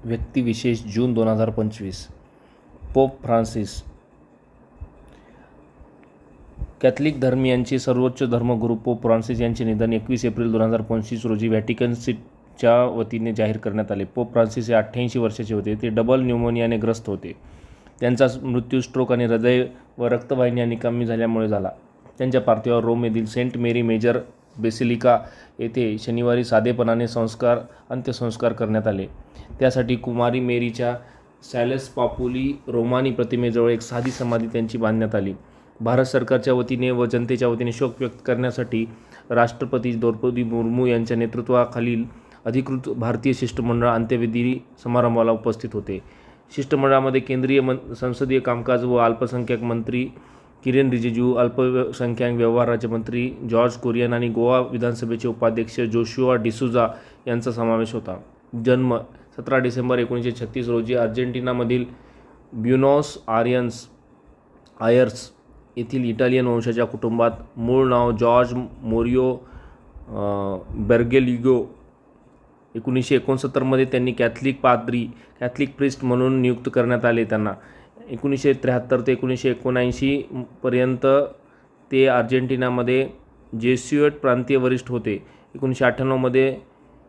व्यक्तिविशेष जून 2025. Pope Francis. Catholic धर्मियांचे सर्वोच्च धर्मगुरू पोप फ्रान्सिस यांचे निधन 21 एप्रिल 2025 रोजी व्हॅटिकन सिटीच्या वतीने जाहीर करण्यात आले. पोप फ्रान्सिस हे 88 वर्षाचे होते. ते डबल न्यूमोनियाने ग्रस्त होते. त्यांचा मृत्यू स्ट्रोक आणि हृदय व रक्तवाहिन्या निकामी झाल्यामुळे झाला. त्यांच्या पार्थिवावर रोम येथील सेंट मेरी मेजर बेसिलिका येथे शनिवारी साधेपणाने अंत्यसंस्कार करण्यात आले. त्यासाठी कुमारी मेरीच्या सॅलस पापुली रोमानी प्रतिमेजवळ एक साधी समाधी त्यांची बांधण्यात आली. भारत सरकारच्या वतीने व जनतेच्या वतीने शोक व्यक्त करण्यासाठी राष्ट्रपती द्रौपदी मुर्मू यांच्या नेतृत्वाखालील अधिकृत भारतीय शिष्टमंडळ अंत्यविधी समारंभाला उपस्थित होते. शिष्टमंडळामध्ये केंद्रीय संसदीय कामकाज व अल्पसंख्याक मंत्री किरेन रिजिजू, अल्पसंख्याक व्यवहार राज्यमंत्री जॉर्ज कुरियन आणि गोवा विधानसभेचे उपाध्यक्ष जोशुआ डिसूजा यांचा समावेश होता. जन्म 17 डिसेंबर 1936 रोजी अर्जेंटिनामधील ब्युनॉस आयर्स येथील इटालियन वंशाच्या कुटुंबात. मूळ नाव जॉर्ज मोरिओ बेर्गोलिगो. 1969 मध्ये त्यांनी कॅथलिक प्रिस्ट म्हणून नियुक्त करण्यात आले. त्यांना 1973 ते 1979 पर्यंत ते अर्जेंटिनामध्ये जेस्युएट प्रांतीय वरिष्ठ होते. 1998 मध्ये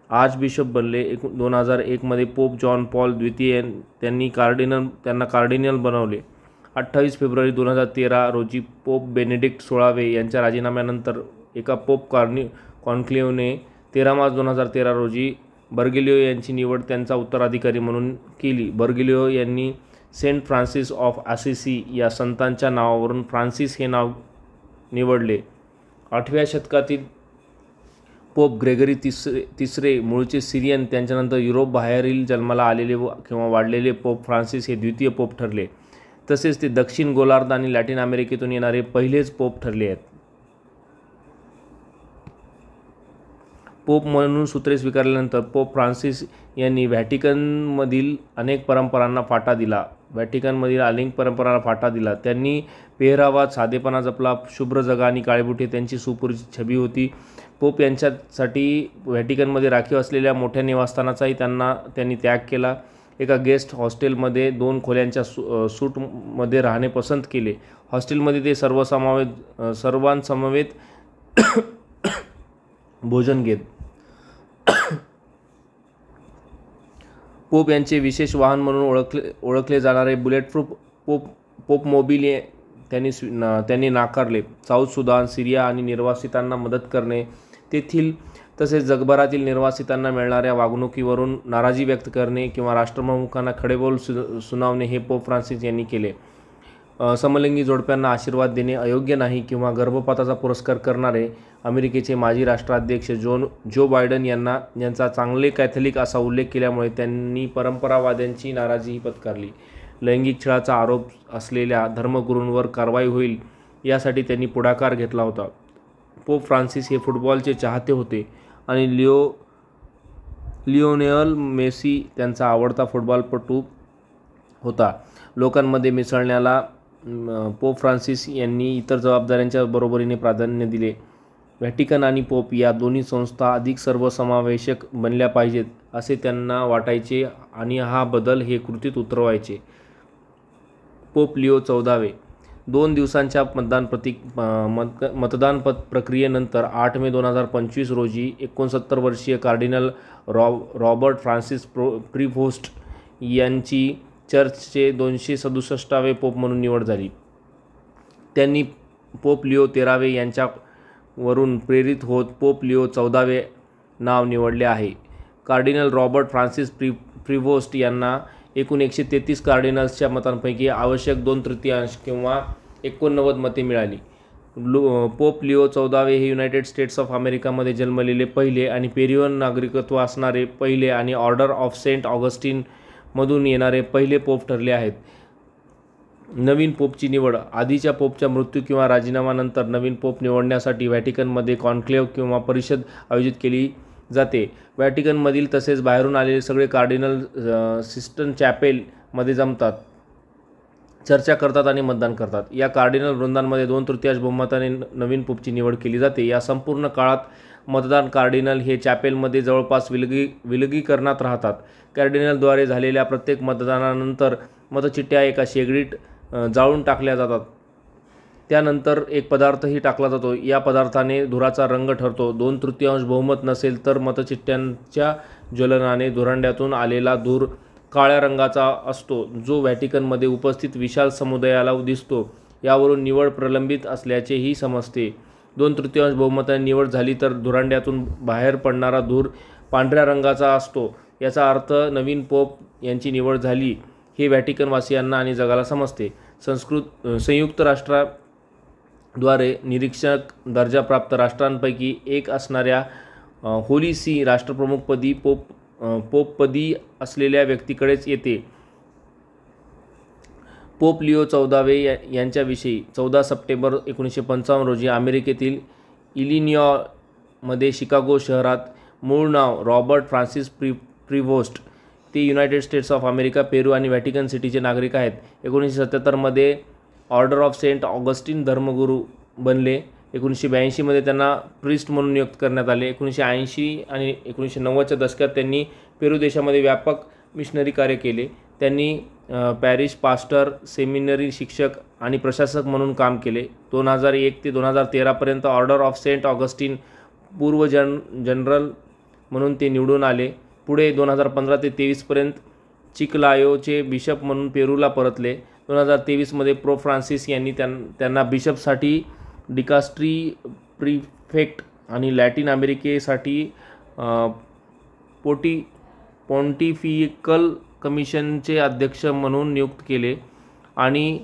आर्चबिशप बनले. 2001 मध्ये पोप जॉन पॉल द्वितीय त्यांना कार्डिनल बनवले. 28 फेब्रुवारी 2013 रोजी पोप बेनेडिक्ट 16 यांच्या राजीनाम्यानंतर एका पोप कॉन्क्लेव्हने 13 मार्च 2013 रोजी बर्गोलियो यांची निवड त्यांचा उत्तराधिकारी म्हणून केली. बर्गोलियो यांनी सेंट फ्रान्सिस ऑफ असिसी या संतांच्या नावावरून फ्रान्सिस हे नाव निवडले. 8व्या शतकातील पोप ग्रेगरी तिसरे मूळचे सिरियन, त्यांच्यानंतर युरोप बाहेरील जन्माला आलेले किंवा वाढलेले पोप फ्रान्सिस हे द्वितीय पोप ठरले. तसेच ते दक्षिण गोलार्ध आणि लॅटिन अमेरिकेतून येणारे पहिलेच पोप ठरले आहेत. पोप म्हणून सूत्रे स्वीकारल्यानंतर पोप फ्रान्सिस यांनी व्हॅटिकनमधील अनेक परंपरांना फाटा दिला. त्यांनी पेहरावात साधेपणा जपला. शुभ्र जगा आणि काळेबुटे त्यांची सुपरिचित छबी होती. पोप यांच्यासाठी व्हॅटिकनमध्ये राखीव असलेल्या मोठ्या निवासस्थानाचाही त्यांनी त्याग केला. एका गेस्ट हॉस्टेलमध्ये 2 खोल्यांच्या सूटमध्ये राहणे पसंत केले. हॉस्टेलमध्ये ते सर्वांसमवेत भोजन घेत. पोप यांचे विशेष वाहन म्हणून ओळखले जाणारे बुलेटप्रूफ पोप मोबिल त्यांनी नाकारले. साऊथ सुदान, सिरिया आणि निर्वासितांना मदत करणे, तेथील तसेच जगभरातील निर्वासितांना मिळणाऱ्या वागणुकीवरून नाराजी व्यक्त करणे किंवा राष्ट्रप्रमुखांना खडेबोल सुनावणे हे पोप फ्रान्सिस यांनी केले. समलिंगी जोडप्यांना आशीर्वाद देणे अयोग्य नाही किंवा गर्भपाताचा पुरस्कार करणारे अमेरिकेचे माजी राष्ट्राध्यक्ष जो बायडन यांचा चांगले कॅथलिक असा उल्लेख केल्यामुळे त्यांनी परंपरावाद्यांची नाराजीही पत्करली. लैंगिक छळाचा आरोप असलेल्या धर्मगुरूंवर कारवाई होईल यासाठी त्यांनी पुढाकार घेतला होता. पोप फ्रान्सिस हे फुटबॉलचे चाहते होते आणि लिओनेल मेसी त्यांचा आवडता फुटबॉलपटू होता. लोकांमध्ये मिसळण्याला पोप फ्रान्सिस यांनी इतर जबाबदाऱ्यांच्या बरोबरीने प्राधान्य दिले. व्हॅटिकन आणि पोप या दोन्ही संस्था अधिक सर्वसमावेशक बनल्या पाहिजेत असे त्यांना वाटायचे आणि हा बदल हे कृतीत उतरवायचे. पोप लिओ 14 2 दिवसांच्या मतदान प्रक्रियेनंतर 8 मे 2025 रोजी 69 वर्षीय कार्डिनल रॉबर्ट फ्रान्सिस प्रिव्होस्ट यांची चर्चचे 267वे पोप म्हणून निवड झाली. त्यांनी पोप लिओ 13 यांच्यावरून प्रेरित होत पोप लिओ 14 नाव निवडले आहे. कार्डिनल रॉबर्ट फ्रान्सिस प्रिव्होस्ट यांना एकूण 133 कार्डिनल्सच्या मतांपैकी आवश्यक 2/3 किंवा 89 मते मिळाली. पोप लिओ 14 हे युनायटेड स्टेट्स ऑफ अमेरिकामध्ये जन्मलेले पहिले आणि पेरियन नागरिकत्व असणारे पहिले आणि ऑर्डर ऑफ सेंट ऑगस्टिन मधून येणारे पहिले पोप ठरले आहेत. नवीन पोपची निवड. आधीच्या पोपच्या मृत्यू किंवा राजीनाम्यानंतर नवीन पोप निवडण्यासाठी व्हॅटिकनमध्ये कॉन्क्लेव्ह किंवा परिषद आयोजित केली जाते. व्हॅटिकनमधील तसेच बाहेरून आलेले सगळे कार्डिनल सिस्टन चॅपेल मध्ये जमतात, चर्चा करतात आणि मतदान करतात. या कार्डिनल वृंदांमध्ये 2/3 बहुमताने नवीन पोपची निवड केली जाते. या संपूर्ण काळात मतदान कार्डिनल हे चॅपेलमध्ये जवळपास विलगीकरणात राहतात. कार्डिनलद्वारे झालेल्या प्रत्येक मतदानानंतर मतचिठ्ठ्या एका शेगडीत जाळून टाकल्या जातात. त्यानंतर एक पदार्थही टाकला जातो. या पदार्थाने धुराचा रंग ठरतो. 2/3 बहुमत नसेल तर मतचिठ्ठ्यांच्या ज्वलनाने धुरांड्यातून आलेला धूर काळ्या रंगाचा असतो, जो व्हॅटिकनमध्ये उपस्थित विशाल समुदायाला दिसतो. यावरून निवड प्रलंबित असल्याचेही समजते. 2/3 बहुमताने निवड झाली तर धुरांड्यातून बाहेर पडणारा धूर पांढऱ्या रंगाचा असतो. याचा अर्थ नवीन पोप यांची निवड झाली हे व्हॅटिकनवासियांना आणि जगाला समजते. संयुक्त राष्ट्राद्वारे निरीक्षक दर्जाप्राप्त राष्ट्रांपैकी एक असणाऱ्या होली सी राष्ट्रप्रमुखपदी पोपपदी असलेल्या व्यक्तीकडेच येते. पोप लिओ 14 यांच्याविषयी 14 सप्टेंबर 1955 रोजी अमेरिकेतील इलिनॉयमध्ये शिकागो शहरात मूळ नाव रॉबर्ट फ्रान्सिस प्रिव्होस्ट. ते United States of America, Peru आणि व्हॅटिकन सिटीचे नागरिक आहेत. 1977 ऑर्डर ऑफ सेंट ऑगस्टिन धर्मगुरू बनले. 1982 त्यांना प्रिस्ट म्हणून नियुक्त करण्यात आले. 1980 आणि 1990च्या दशकात त्यांनी पेरू देशामध्ये व्यापक मिशनरी कार्य केले. त्यांनी पॅरिश पास्टर, सेमिनरी शिक्षक आणि प्रशासक म्हणून काम केले. 2001 ते 2013 ऑर्डर ऑफ सेंट ऑगस्टिन पूर्व जनरल म्हणून ते निवडून आले. पुढे 2015 ते 2023 चिकलायोचे बिशप म्हणून पेरूला परतले. 2023 पोप फ्रान्सिस यांनी त्यांना बिशपसाठी डिकास्ट्री प्रिफेक्ट आणि लॅटिन अमेरिकेसाठी पॉन्टिफिकल कमिशनचे अध्यक्ष म्हणून नियुक्त केले आणि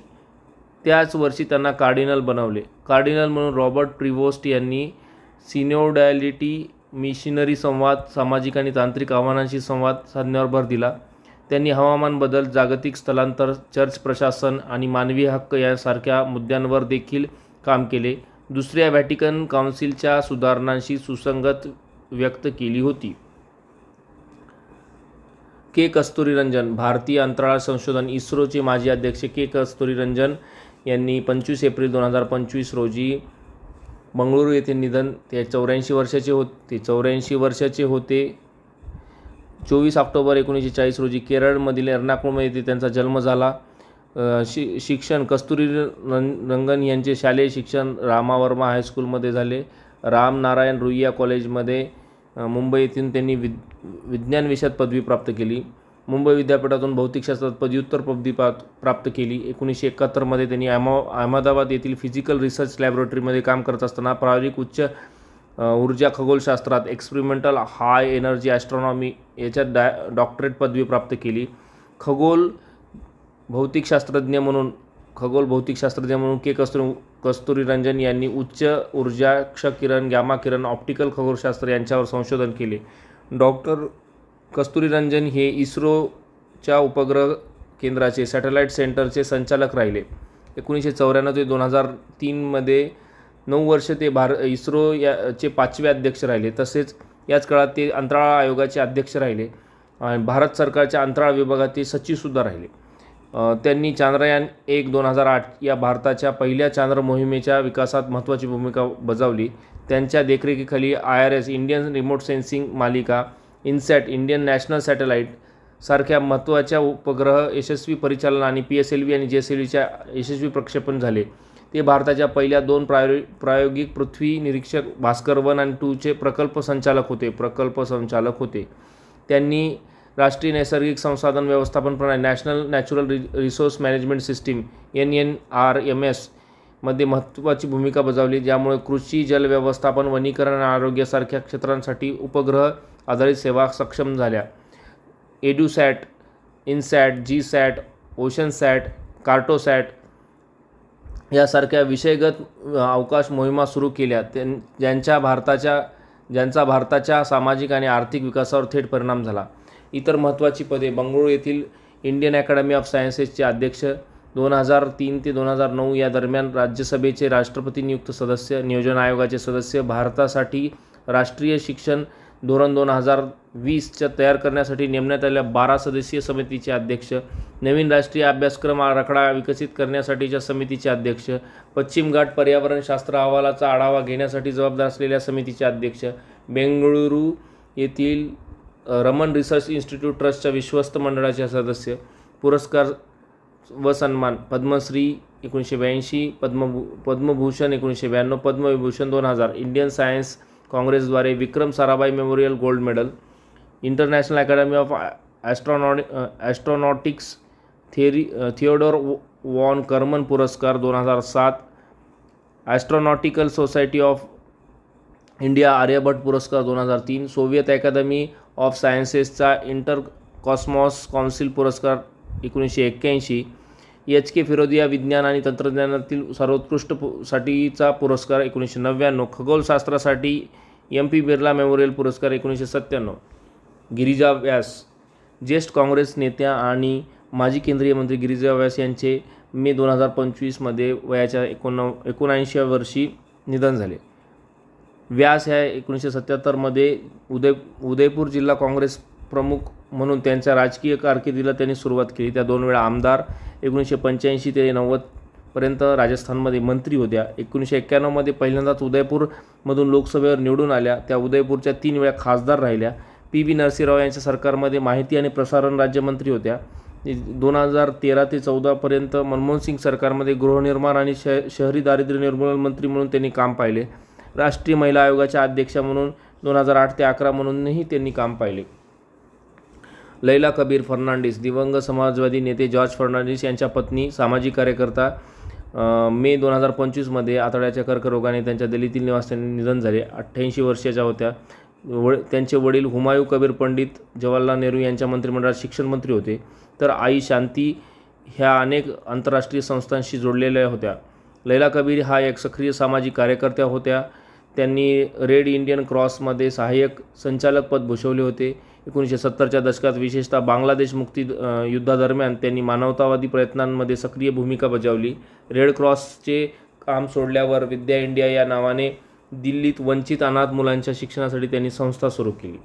त्याच वर्षी त्यांना कार्डिनल बनवले. कार्डिनल म्हणून रॉबर्ट प्रिव्होस्ट यांनी सिनोडॅलिटी, मिशनरी संवाद, सामाजिक आणि तांत्रिक आव्हानांशी संवाद साधण्यावर भर दिला. त्यांनी हवामान बदल, जागतिक स्थलांतर, चर्च प्रशासन आणि मानवी हक्क यासारख्या मुद्द्यांवर देखील काम केले. दुसऱ्या व्हॅटिकन काउन्सिलच्या सुधारणांशी सुसंगत व्यक्त केली होती. के. कस्तुरीरंजन, भारतीय अंतराळ संशोधन इस्रोचे माजी अध्यक्ष के. कस्तुरीरंजन यांनी 25 एप्रिल 2025 रोजी बंगळुरू येथे निधन. ते 84 वर्षाचे होते. 24 ऑक्टोबर 1940 रोजी केरळमधील एर्नाकुलम त्यांचा जन्म झाला. शिक्षण कस्तुरीरंगन यांचे शालेय शिक्षण रामावर्मा हायस्कूलमध्ये झाले. राम नारायण रुईया कॉलेजमध्ये मुंबई येथून त्यांनी विज्ञान विषयात पदवी प्राप्त केली. मुंबई विद्यापीठातून भौतिकशास्त्रात पदव्युत्तर पदवी प्राप्त केली. 1971 त्यांनी अहमदाबाद येथील फिजिकल रिसर्च लॅबोरेटरीमध्ये काम करत असताना प्रायोगिक उच्च ऊर्जा खगोलशास्त्रात एक्सपेरिमेंटल हाय एनर्जी ॲस्ट्रॉनॉमी याच्यात डॉक्टरेट पदवी प्राप्त केली. खगोल भौतिकशास्त्रज्ञ म्हणून के. कस्तुरीरंजन यांनी उच्च ऊर्जा, क्षकिरण, गॅमा किरण, ऑप्टिकल खगोलशास्त्र यांच्यावर संशोधन केले. डॉक्टर कस्तुरीरंजन हे इस्रोच्या उपग्रह केंद्राचे सॅटेलाईट सेंटरचे संचालक राहिले. 1994 ते 2003 9 वर्ष ते इस्रोचे 5वे अध्यक्ष राहिले. तसेच याच काळात ते अंतराळ आयोगाचे अध्यक्ष राहिले आणि भारत सरकारच्या अंतराळ विभागाचे सचिवसुद्धा राहिले. त्यांनी चांद्रयान 1 2008 या भारताच्या पहिल्या चांद्र मोहिमेच्या विकासात महत्त्वाची भूमिका बजावली. त्यांच्या देखरेखीखाली IRS इंडियन रिमोट सेन्सिंग मालिका, इनसॅट इंडियन नॅशनल सॅटेलाईट सारख्या महत्त्वाच्या उपग्रह यशस्वी परिचालन आणि PSLV आणि JSLVच्या यशस्वी प्रक्षेपण झाले. ते भारताच्या पहिल्या 2 प्रायोगिक पृथ्वी निरीक्षक भास्कर 1 आणि 2 चे प्रकल्प संचालक होते. त्यांनी राष्ट्रीय नैसर्गिक संसाधन व्यवस्थापन प्रणाली national natural resource management system NNRMS मध्ये महत्त्वाची भूमिका बजावली, ज्यामुळे कृषी, जल व्यवस्थापन, वनीकरण आणि आरोग्यासारख्या क्षेत्रांसाठी उपग्रह आधारित सेवा सक्षम झाल्या. एड्युसॅट, इनसॅट, GSAT, ओशनसॅट, कार्टोसॅट यासारख्या विषयगत अवकाश मोहिमा सुरू केल्या, ज्यांचा भारताच्या सामाजिक आणि आर्थिक विकासावर थेट परिणाम झाला. इतर महत्त्वाची पदे: बंगळुरू येथील इंडियन अकॅडमी ऑफ सायन्सेसचे अध्यक्ष, 2003 ते 2009 या दरम्यान राज्यसभेचे राष्ट्रपती नियुक्त सदस्य, नियोजन आयोगाचे सदस्य, भारतासाठी राष्ट्रीय शिक्षण धोरण 2020 तयार करण्यासाठी नेमण्यात आलेल्या 12 सदस्यीय समितीचे अध्यक्ष, नवीन राष्ट्रीय अभ्यासक्रम आराखडा विकसित करण्यासाठीच्या समितीचे अध्यक्ष, पश्चिम घाट पर्यावरणशास्त्र अहवालाचा आढावा घेण्यासाठी जबाबदार असलेल्या समितीचे अध्यक्ष, बेंगळुरू येथील रमन रिसर्च इन्स्टिट्यूट ट्रस्टच्या विश्वस्त मंडळाचे सदस्य. पुरस्कार व सन्मान: पद्मश्री 1982, पद्मभूषण 1992, पद्मविभूषण 2000, इंडियन सायन्स काँग्रेसद्वारे Vikram Sarabhai memorial gold medal, international academy of astronautics Theodore von Karman पुरस्कार 2007, astronautical society of India Aryabhata पुरस्कार 2003, सोव्हिएत अकॅदमी ऑफ सायन्सेसचा इंटर कॉस्मॉस काउन्सिल पुरस्कार 1981, HK फिरोदिया विज्ञान आणि तंत्रज्ञानातील सर्वोत्कृष्ट साठीचा पुरस्कार 1999, खगोलशास्त्रासाठी MP बिर्ला मेमोरियल पुरस्कार 1997. गिरिजा व्यास. ज्येष्ठ काँग्रेस नेत्या आणि माजी केंद्रीय मंत्री गिरिजा व्यास यांचे मे 2025 वयाच्या 79व्या वर्षी निधन झाले. व्यास ह्या 1977 उदयपूर जिल्हा काँग्रेस प्रमुख म्हणून त्यांच्या राजकीय कारकिर्दीला त्यांनी सुरुवात केली. त्या 2 वेळा आमदार, 1985 ते 90 पर्यंत राजस्थानमध्ये मंत्री होत्या. 1991 पहिल्यांदाच उदयपूरमधून लोकसभेवर निवडून आल्या. त्या उदयपूरच्या 3 वेळा खासदार राहिल्या. PV नरसिंहराव यांच्या सरकारमध्ये माहिती आणि प्रसारण राज्यमंत्री होत्या. 2013 ते 14 पर्यंत मनमोहन सिंग सरकारमध्ये गृहनिर्माण आणि शहरी दारिद्र्य निर्मूलन मंत्री म्हणून त्यांनी काम पाहिले. राष्ट्रीय महिला आयोगाच्या अध्यक्षा म्हणून 2008 ते 11 म्हणूनही त्यांनी काम पाहिले. लैला कबीर फर्नांडिस. दिवंगत समाजवादी नेते जॉर्ज फर्नांडिस यांच्या पत्नी, सामाजिक कार्यकर्ता. मे 2025 आतड्याच्या कर्करोगाने त्यांच्या दिल्लीतील निवासस्थानी निधन झाले. 88 वर्षाच्या होत्या. त्यांचे वडील हुमायूं कबीर पंडित जवाहरलाल नेहरू यांच्या मंत्रिमंडळात शिक्षण मंत्री होते. तर आई शांती ह्या अनेक आंतरराष्ट्रीय संस्थांशी जोडलेल्या होत्या. लैला कबीर हा एक सक्रिय सामाजिक कार्यकर्त्या होत्या. त्यांनी रेड इंडियन क्रॉसमध्ये सहाय्यक संचालक पद भूषवले होते. 1970च्या दशकात विशेषतः बांगलादेश मुक्ती युद्धादरम्यान त्यांनी मानवतावादी प्रयत्नांमध्ये सक्रिय भूमिका बजावली. रेड क्रॉसचे काम सोडल्यावर विद्या इंडिया या नावाने दिल्लीत वंचित अनाथ मुलांच्या शिक्षणासाठी त्यांनी संस्था सुरू केली.